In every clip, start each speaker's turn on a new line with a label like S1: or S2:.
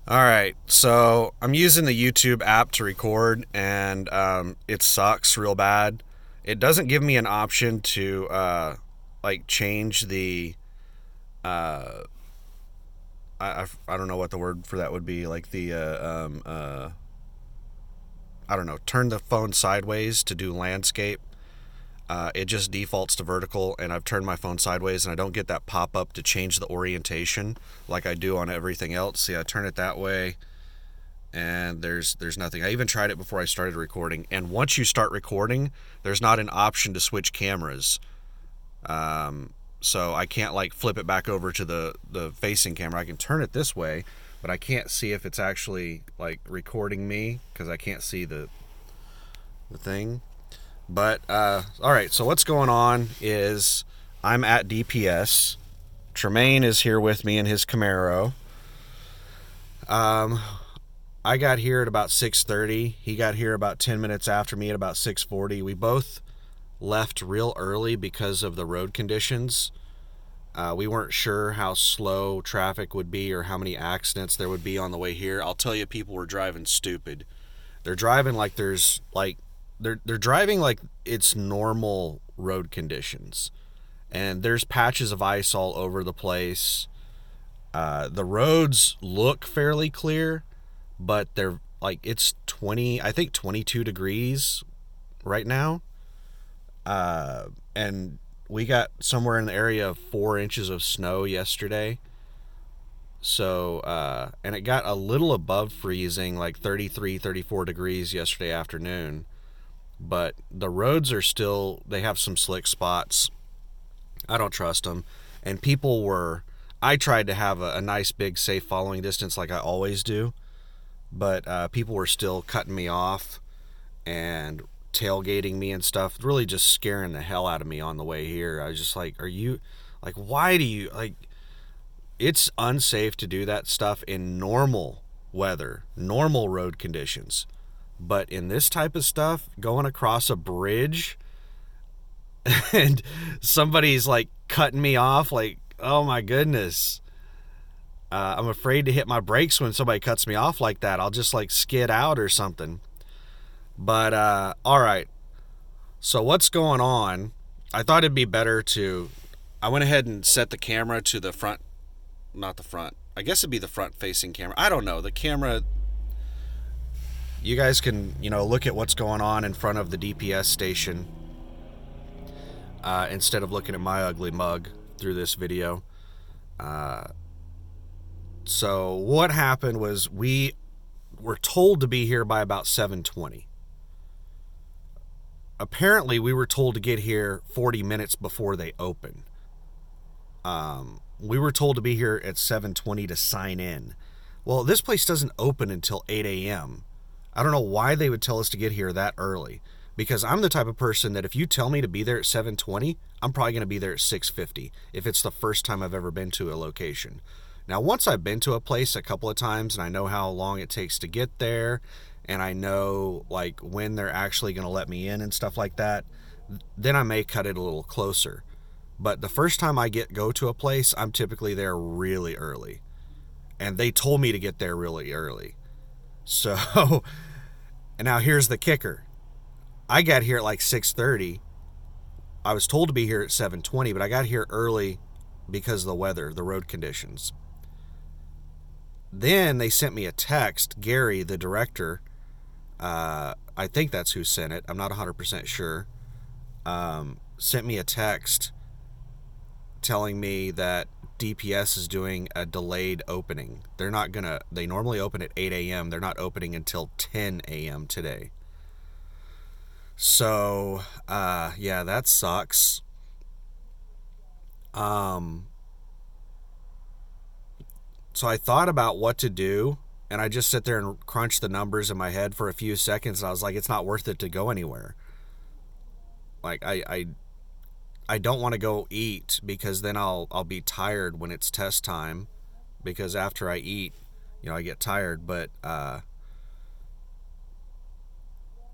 S1: All right, so I'm using the YouTube app to record, and it sucks real bad. It doesn't give me an option to like change the uh, I don't know what the word for that would be, like the I don't know, turn the phone sideways to do landscape. It just defaults to vertical, and I've turned my phone sideways, and I don't get that pop up to change the orientation like I do on everything else. See, I turn it that way, and there's nothing. I even tried it before I started recording, and once you start recording, there's not an option to switch cameras. So I can't like flip it back over to the facing camera. I can turn it this way, but I can't see if it's actually like recording me because I can't see the thing. But all right, so what's going on is I'm at DPS. Tremaine is here with me in his Camaro. Um, I got here at about 6:30. He got here about 10 minutes after me at about 6:40. We both left real early because of the road conditions. We weren't sure how slow traffic would be or how many accidents there would be on the way here. I'll tell you, people were driving stupid. They're driving like there's like they're driving like it's normal road conditions, and there's patches of ice all over the place. The roads look fairly clear, but they're like it's 20, I think 22 degrees right now, and we got somewhere in the area of 4 inches of snow yesterday. So, and it got a little above freezing, like 33, 34 degrees yesterday afternoon. But the roads are still, they have some slick spots. I don't trust them. And I tried to have a nice big safe following distance like I always do. But people were still cutting me off and tailgating me and stuff, really just scaring the hell out of me on the way here. I was just like, why do you, like, it's unsafe to do that stuff in normal weather, normal road conditions. But in this type of stuff, going across a bridge and somebody's like cutting me off, like, oh my goodness. I'm afraid to hit my brakes when somebody cuts me off like that. I'll just like skid out or something. But all right. So what's going on? I thought it'd be better to. I went ahead and set the camera to the front, not the front. I guess it'd be the front facing camera. I don't know. The camera. You guys can, look at what's going on in front of the DPS station instead of looking at my ugly mug through this video. So what happened was we were told to be here by about 7:20. Apparently, we were told to get here 40 minutes before they open. We were told to be here at 7:20 to sign in. Well, this place doesn't open until 8 a.m. I don't know why they would tell us to get here that early, because I'm the type of person that if you tell me to be there at 7:20, I'm probably going to be there at 6:50 if it's the first time I've ever been to a location. Now, once I've been to a place a couple of times and I know how long it takes to get there, and I know like when they're actually going to let me in and stuff like that, then I may cut it a little closer. But the first time I go to a place, I'm typically there really early. And they told me to get there really early. So, and now here's the kicker. I got here at like 6:30. I was told to be here at 7:20, but I got here early because of the weather, the road conditions. Then they sent me a text. Gary, the director, I think that's who sent it. I'm not 100% sure. Sent me a text telling me that DPS is doing a delayed opening. They normally open at 8 a.m. They're not opening until 10 a.m. today. So, yeah, that sucks. So I thought about what to do, and I just sit there and crunch the numbers in my head for a few seconds, and I was like, it's not worth it to go anywhere. Like, I don't want to go eat because then I'll be tired when it's test time, because after I eat, I get tired. But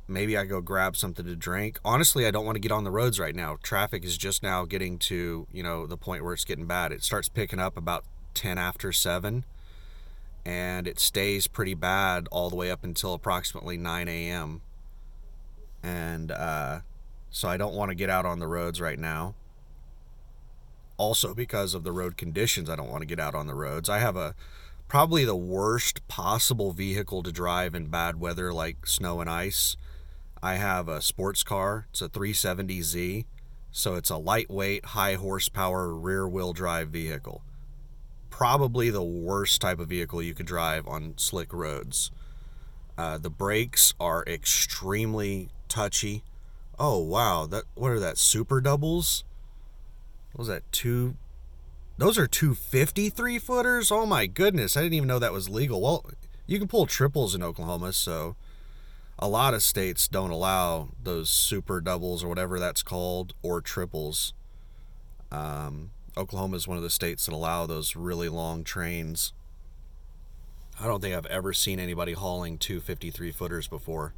S1: maybe I go grab something to drink. Honestly, I don't want to get on the roads right now. Traffic is just now getting to the point where it's getting bad. It starts picking up about 10 after 7, and it stays pretty bad all the way up until approximately 9 a.m. And so I don't want to get out on the roads right now. Also, because of the road conditions, I don't want to get out on the roads. I have probably the worst possible vehicle to drive in bad weather like snow and ice. I have a sports car. It's a 370Z. So it's a lightweight, high horsepower, rear wheel drive vehicle. Probably the worst type of vehicle you could drive on slick roads. The brakes are extremely touchy. Oh wow, what are that, super doubles? What was that, those are 253 footers? Oh my goodness, I didn't even know that was legal. Well, you can pull triples in Oklahoma, so a lot of states don't allow those super doubles or whatever that's called, or triples. Oklahoma is one of the states that allow those really long trains. I don't think I've ever seen anybody hauling 253 footers before.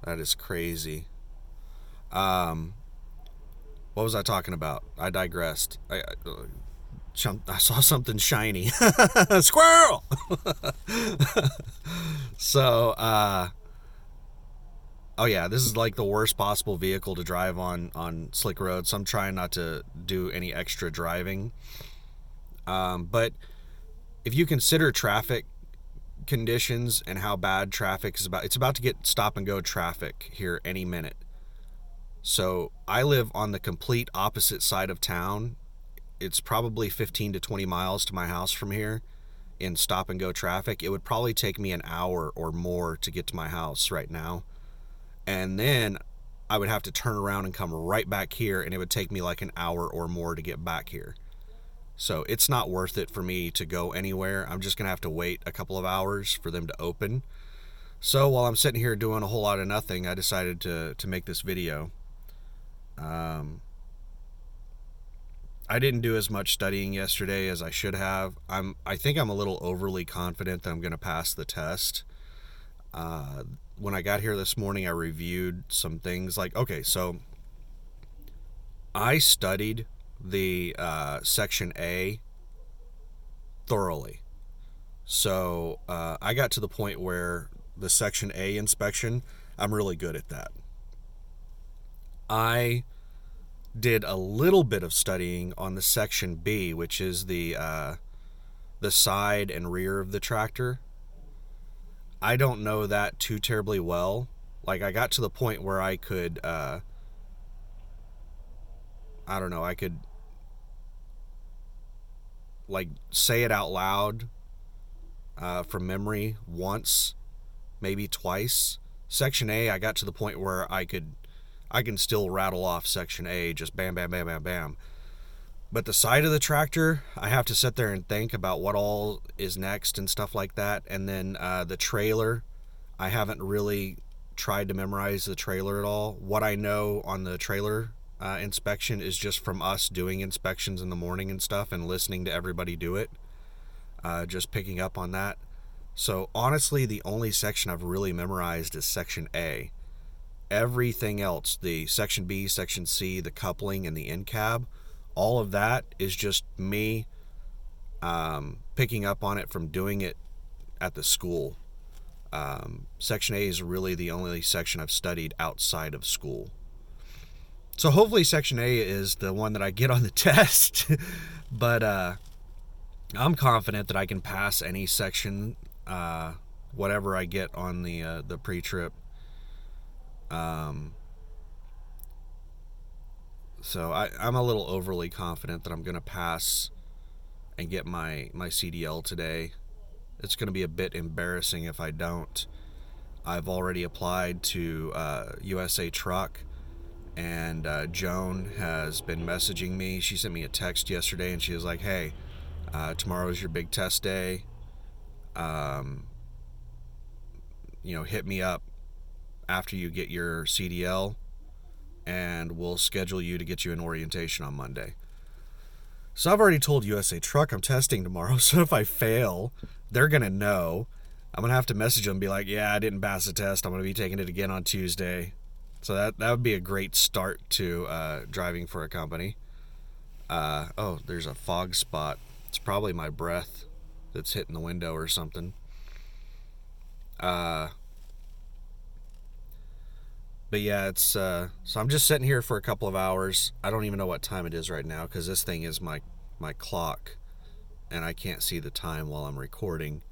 S1: That is crazy. What was I talking about? I digressed. I saw something shiny. Squirrel! So, oh yeah, this is like the worst possible vehicle to drive on slick roads. So I'm trying not to do any extra driving. But if you consider traffic conditions and how bad traffic is it's about to get stop and go traffic here any minute. So I live on the complete opposite side of town. It's probably 15 to 20 miles to my house from here in stop and go traffic. It would probably take me an hour or more to get to my house right now. And then I would have to turn around and come right back here, and it would take me like an hour or more to get back here. So it's not worth it for me to go anywhere. I'm just going to have to wait a couple of hours for them to open. So while I'm sitting here doing a whole lot of nothing, I decided to make this video. I didn't do as much studying yesterday as I should have. I think I'm a little overly confident that I'm going to pass the test. When I got here this morning, I reviewed some things like, okay, so I studied the Section A thoroughly. So I got to the point where the Section A inspection, I'm really good at that. I did a little bit of studying on the Section B, which is the side and rear of the tractor. I don't know that too terribly well. Like, I got to the point where I could, I don't know, I could like say it out loud from memory once, maybe twice. Section A, I got to the point where I can still rattle off Section A, just bam, bam, bam, bam, bam. But the side of the tractor, I have to sit there and think about what all is next and stuff like that. And then the trailer, I haven't really tried to memorize the trailer at all. What I know on the trailer inspection is just from us doing inspections in the morning and stuff and listening to everybody do it, just picking up on that. So honestly, the only section I've really memorized is Section A. Everything else, the Section B, Section C, the coupling, and the end cab, all of that is just me picking up on it from doing it at the school. Section A is really the only section I've studied outside of school. So hopefully Section A is the one that I get on the test. But I'm confident that I can pass any section, whatever I get on the pre-trip. So I'm a little overly confident that I'm going to pass and get my CDL today. It's going to be a bit embarrassing if I don't. I've already applied to USA Truck, and Joan has been messaging me. She sent me a text yesterday, and she was like, hey, tomorrow's your big test day. Hit me up after you get your CDL, and we'll schedule you to get you an orientation on Monday. So I've already told USA Truck I'm testing tomorrow, so if I fail, they're going to know. I'm going to have to message them and be like, yeah, I didn't pass the test. I'm going to be taking it again on Tuesday. So that would be a great start to driving for a company. Oh, there's a fog spot. It's probably my breath. that's hitting the window or something. Uh, but yeah, it's so I'm just sitting here for a couple of hours. I don't even know what time it is right now because this thing is my clock, and I can't see the time while I'm recording.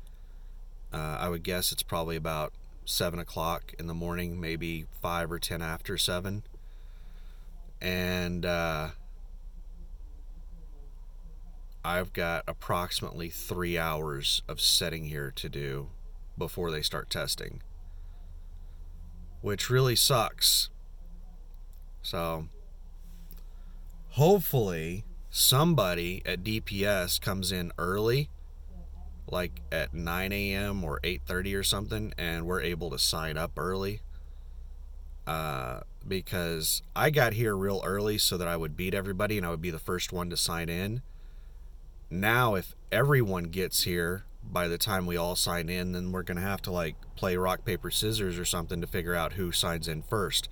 S1: I would guess it's probably about 7 o'clock in the morning, maybe 5 or 10 after 7, and I've got approximately 3 hours of sitting here to do before they start testing, which really sucks. So hopefully somebody at DPS comes in early, like at 9 a.m. or 8:30 or something, and we're able to sign up early. Because I got here real early so that I would beat everybody and I would be the first one to sign in. Now, if everyone gets here by the time we all sign in, then we're going to have to like play rock, paper, scissors or something to figure out who signs in first.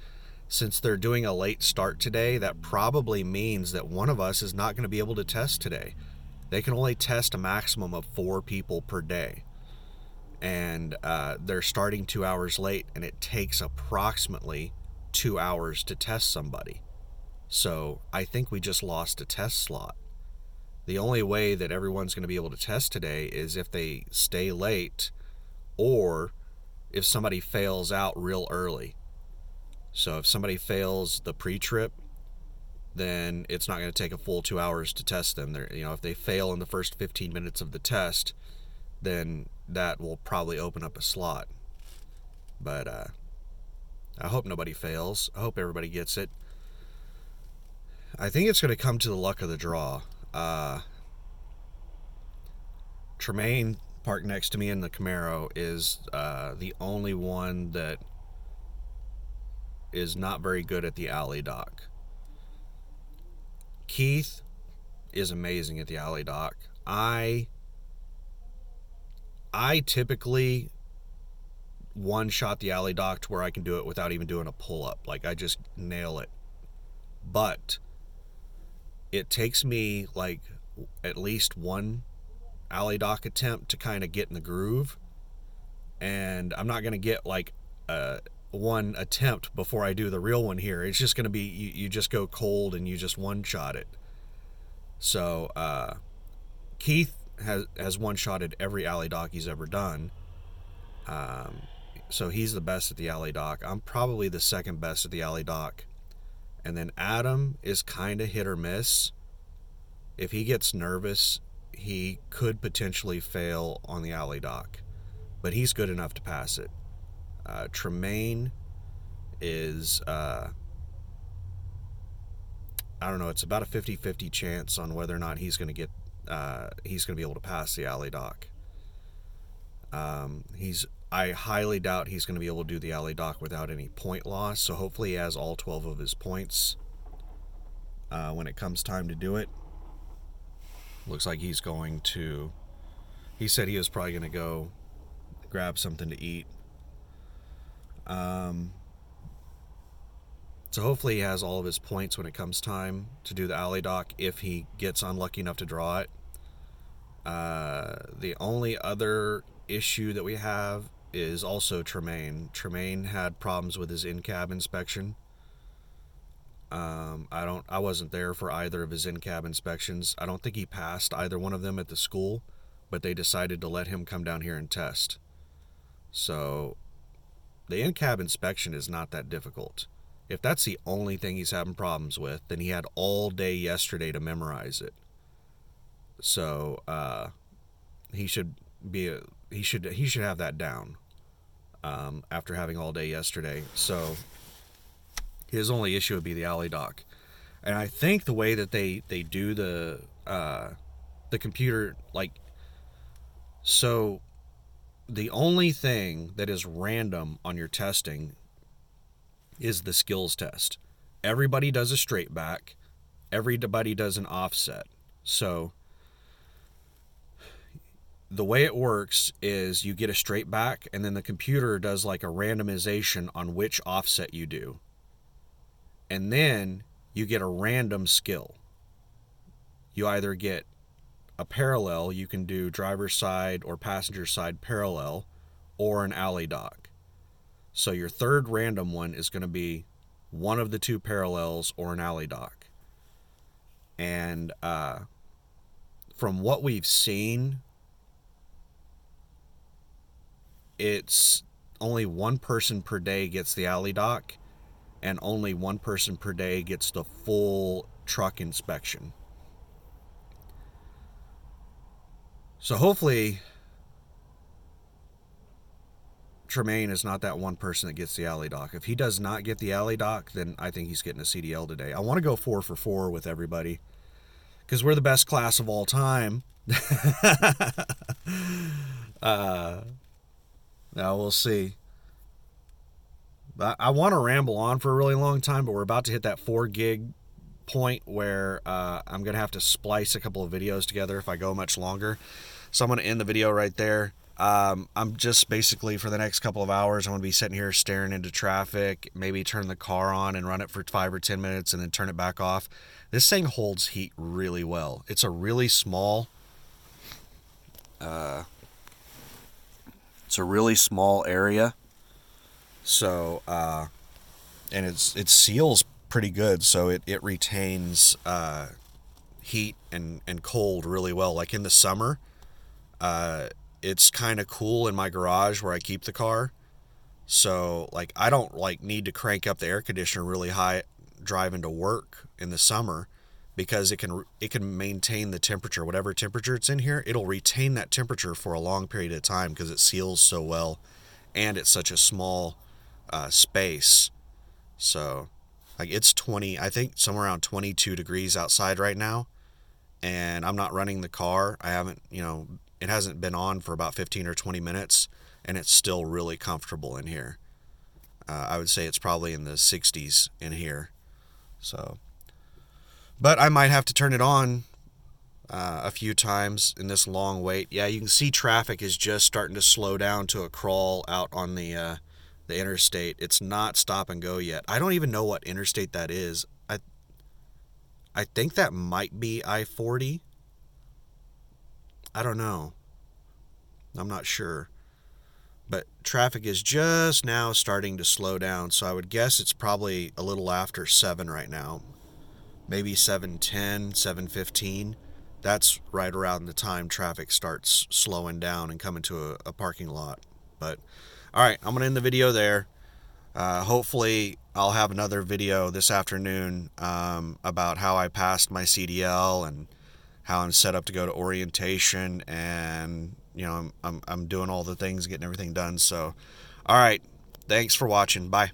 S1: Since they're doing a late start today, that probably means that one of us is not going to be able to test today. They can only test a maximum of 4 people per day. And they're starting 2 hours late, and it takes approximately 2 hours to test somebody. So I think we just lost a test slot. The only way that everyone's going to be able to test today is if they stay late or if somebody fails out real early. So if somebody fails the pre-trip, then it's not going to take a full 2 hours to test them. If they fail in the first 15 minutes of the test, then that will probably open up a slot. But I hope nobody fails. I hope everybody gets it. I think it's going to come to the luck of the draw. Tremaine, parked next to me in the Camaro, is the only one that is not very good at the alley dock. Keith is amazing at the alley dock. I typically one-shot the alley dock to where I can do it without even doing a pull-up. Like, I just nail it. But it takes me like at least one alley dock attempt to kind of get in the groove, and I'm not going to get like one attempt before I do the real one here. It's just going to be you just go cold and you just one-shot it. So Keith has one-shotted every alley dock he's ever done. So he's the best at the alley dock. I'm probably the second best at the alley dock. And then Adam is kind of hit or miss. If he gets nervous, he could potentially fail on the alley dock, but he's good enough to pass it. Tremaine is, I don't know, it's about a 50-50 chance on whether or not he's going to be able to pass the alley dock. I highly doubt he's going to be able to do the alley dock without any point loss, so hopefully he has all 12 of his points when it comes time to do it. Looks like he said he was probably going to go grab something to eat. So hopefully he has all of his points when it comes time to do the alley dock if he gets unlucky enough to draw it. The only other issue that we have is also Tremaine. Tremaine had problems with his in-cab inspection. I wasn't there for either of his in-cab inspections. I don't think he passed either one of them at the school, but they decided to let him come down here and test. So the in-cab inspection is not that difficult. If that's the only thing he's having problems with, then he had all day yesterday to memorize it. So he should have that down after having all day yesterday. So his only issue would be the alley dock. And I think the way that they do the computer, like, so the only thing that is random on your testing is the skills test. Everybody does a straight back. Everybody does an offset. So the way it works is you get a straight back, and then the computer does like a randomization on which offset you do. And then you get a random skill. You either get a parallel, you can do driver's side or passenger side parallel or an alley dock. So your third random one is going to be one of the two parallels or an alley dock. And from what we've seen, it's only one person per day gets the alley dock, and only one person per day gets the full truck inspection. So hopefully Tremaine is not that one person that gets the alley dock. If he does not get the alley dock, then I think he's getting a CDL today. I want to go 4 for 4 with everybody because we're the best class of all time. Now we'll see. I want to ramble on for a really long time, but we're about to hit that 4 gig point where I'm going to have to splice a couple of videos together if I go much longer. So I'm going to end the video right there. I'm just basically for the next couple of hours, I'm going to be sitting here staring into traffic, maybe turn the car on and run it for 5 or 10 minutes and then turn it back off. This thing holds heat really well. It's a really small, area. So, and it seals pretty good. So it retains, heat and cold really well. Like in the summer, it's kind of cool in my garage where I keep the car. So like I don't like need to crank up the air conditioner really high driving to work in the summer because it can maintain the temperature, whatever temperature it's in here, it'll retain that temperature for a long period of time because it seals so well and it's such a small space. So like it's I think somewhere around 22 degrees outside right now, and I'm not running the car. I haven't, it hasn't been on for about 15 or 20 minutes, and it's still really comfortable in here. I would say it's probably in the 60s in here. So, but I might have to turn it on a few times in this long wait. Yeah, you can see traffic is just starting to slow down to a crawl out on the interstate. It's not stop and go yet. I don't even know what interstate that is. I think that might be I-40. I don't know. I'm not sure. But traffic is just now starting to slow down, so I would guess it's probably a little after 7 right now. Maybe 7:10, 7:15. That's right around the time traffic starts slowing down and coming to a parking lot. But, alright, I'm going to end the video there. Hopefully I'll have another video this afternoon about how I passed my CDL and how I'm set up to go to orientation, and I'm doing all the things, getting everything done. So, all right, thanks for watching. Bye.